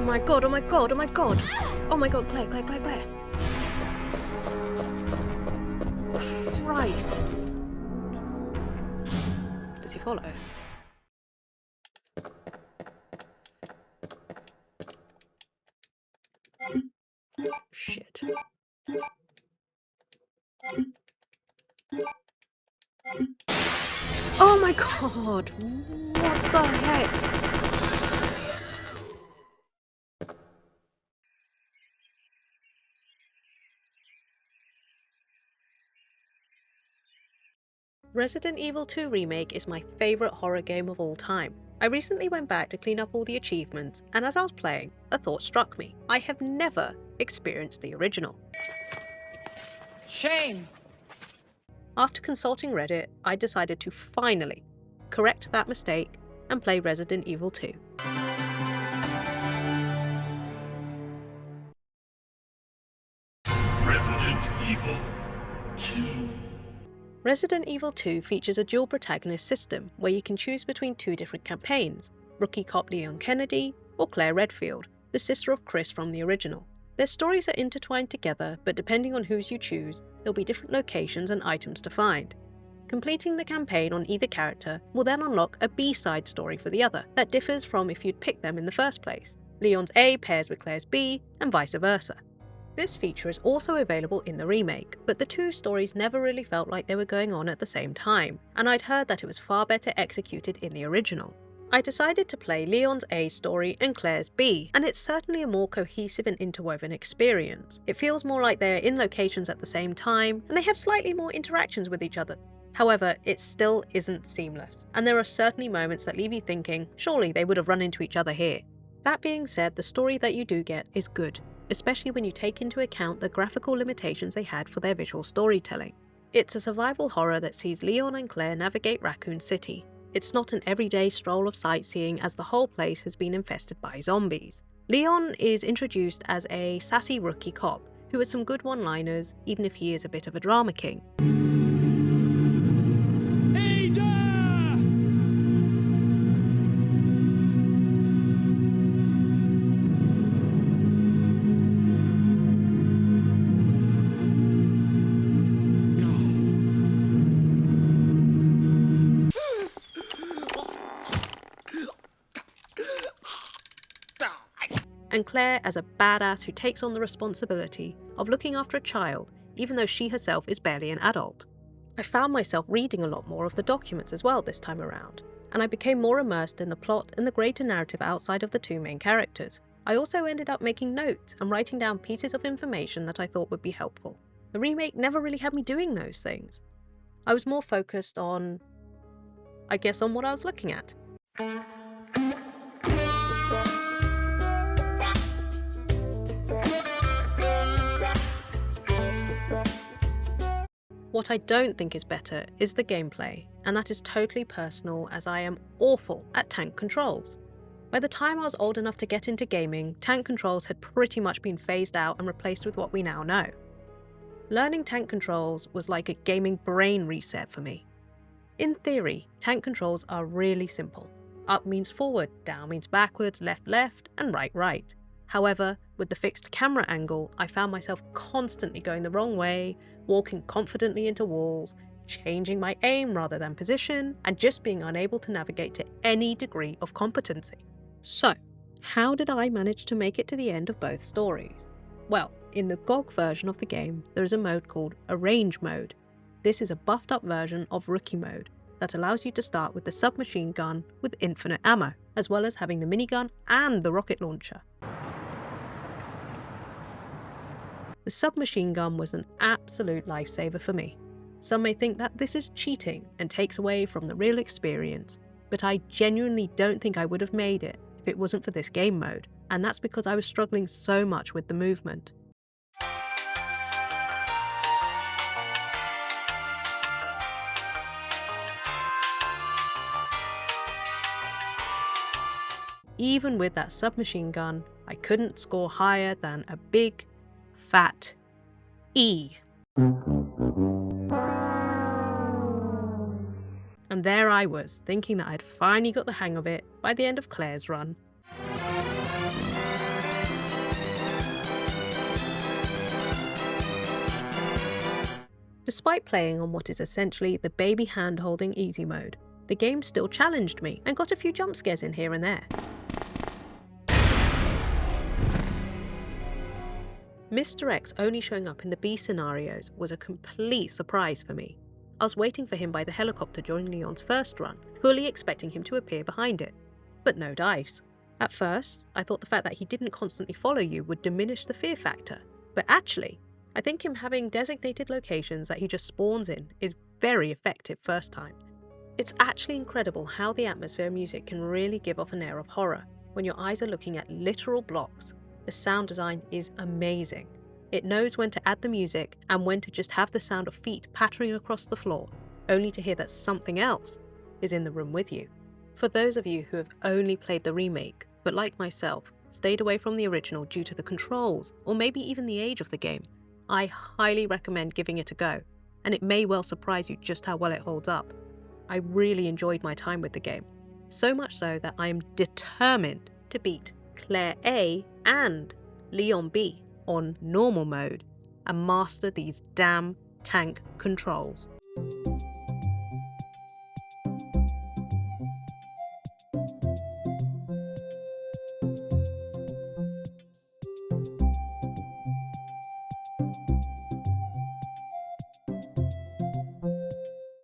Oh my god, oh my god, oh my god. Oh my god, Claire. Christ. Does he follow? Shit. Oh my god! What the heck? Resident Evil 2 Remake is my favourite horror game of all time. I recently went back to clean up all the achievements, and as I was playing, a thought struck me. I have never experienced the original. Shame! After consulting Reddit, I decided to finally correct that mistake and play Resident Evil 2. Resident Evil 2. Resident Evil 2 features a dual protagonist system where you can choose between two different campaigns, rookie cop Leon Kennedy or Claire Redfield, the sister of Chris from the original. Their stories are intertwined together, but depending on whose you choose, there'll be different locations and items to find. Completing the campaign on either character will then unlock a B-side story for the other that differs from if you'd picked them in the first place. Leon's A pairs with Claire's B, and vice versa. This feature is also available in the remake, but the two stories never really felt like they were going on at the same time, and I'd heard that it was far better executed in the original. I decided to play Leon's A story and Claire's B, and it's certainly a more cohesive and interwoven experience. It feels more like they're in locations at the same time, and they have slightly more interactions with each other. However, it still isn't seamless, and there are certainly moments that leave you thinking, surely they would have run into each other here. That being said, the story that you do get is good, especially when you take into account the graphical limitations they had for their visual storytelling. It's a survival horror that sees Leon and Claire navigate Raccoon City. It's not an everyday stroll of sightseeing as the whole place has been infested by zombies. Leon is introduced as a sassy rookie cop who has some good one-liners, even if he is a bit of a drama king. And Claire as a badass who takes on the responsibility of looking after a child, even though she herself is barely an adult. I found myself reading a lot more of the documents as well this time around, and I became more immersed in the plot and the greater narrative outside of the two main characters. I also ended up making notes and writing down pieces of information that I thought would be helpful. The remake never really had me doing those things. I was more focused on, I guess, on what I was looking at. What I don't think is better is the gameplay, and that is totally personal as I am awful at tank controls. By the time I was old enough to get into gaming, tank controls had pretty much been phased out and replaced with what we now know. Learning tank controls was like a gaming brain reset for me. In theory, tank controls are really simple. Up means forward, down means backwards, left, and right. However, with the fixed camera angle, I found myself constantly going the wrong way, walking confidently into walls, changing my aim rather than position, and just being unable to navigate to any degree of competency. So, how did I manage to make it to the end of both stories? Well, in the GOG version of the game, there is a mode called Arrange Mode. This is a buffed up version of Rookie Mode that allows you to start with the submachine gun with infinite ammo, as well as having the minigun and the rocket launcher. The submachine gun was an absolute lifesaver for me. Some may think that this is cheating and takes away from the real experience, but I genuinely don't think I would have made it if it wasn't for this game mode, and that's because I was struggling so much with the movement. Even with that submachine gun, I couldn't score higher than a big, fat E. And there I was, thinking that I'd finally got the hang of it by the end of Claire's run. Despite playing on what is essentially the baby hand-holding easy mode, the game still challenged me and got a few jump scares in here and there. Mr. X only showing up in the B scenarios was a complete surprise for me. I was waiting for him by the helicopter during Leon's first run, fully expecting him to appear behind it. But no dice. At first, I thought the fact that he didn't constantly follow you would diminish the fear factor, but actually, I think him having designated locations that he just spawns in is very effective first time. It's actually incredible how the atmosphere music can really give off an air of horror when your eyes are looking at literal blocks. The sound design is amazing. It knows when to add the music and when to just have the sound of feet pattering across the floor, only to hear that something else is in the room with you. For those of you who have only played the remake, but like myself, stayed away from the original due to the controls, or maybe even the age of the game, I highly recommend giving it a go, and it may well surprise you just how well it holds up. I really enjoyed my time with the game, so much so that I am determined to beat Claire A and Leon B on normal mode and master these damn tank controls.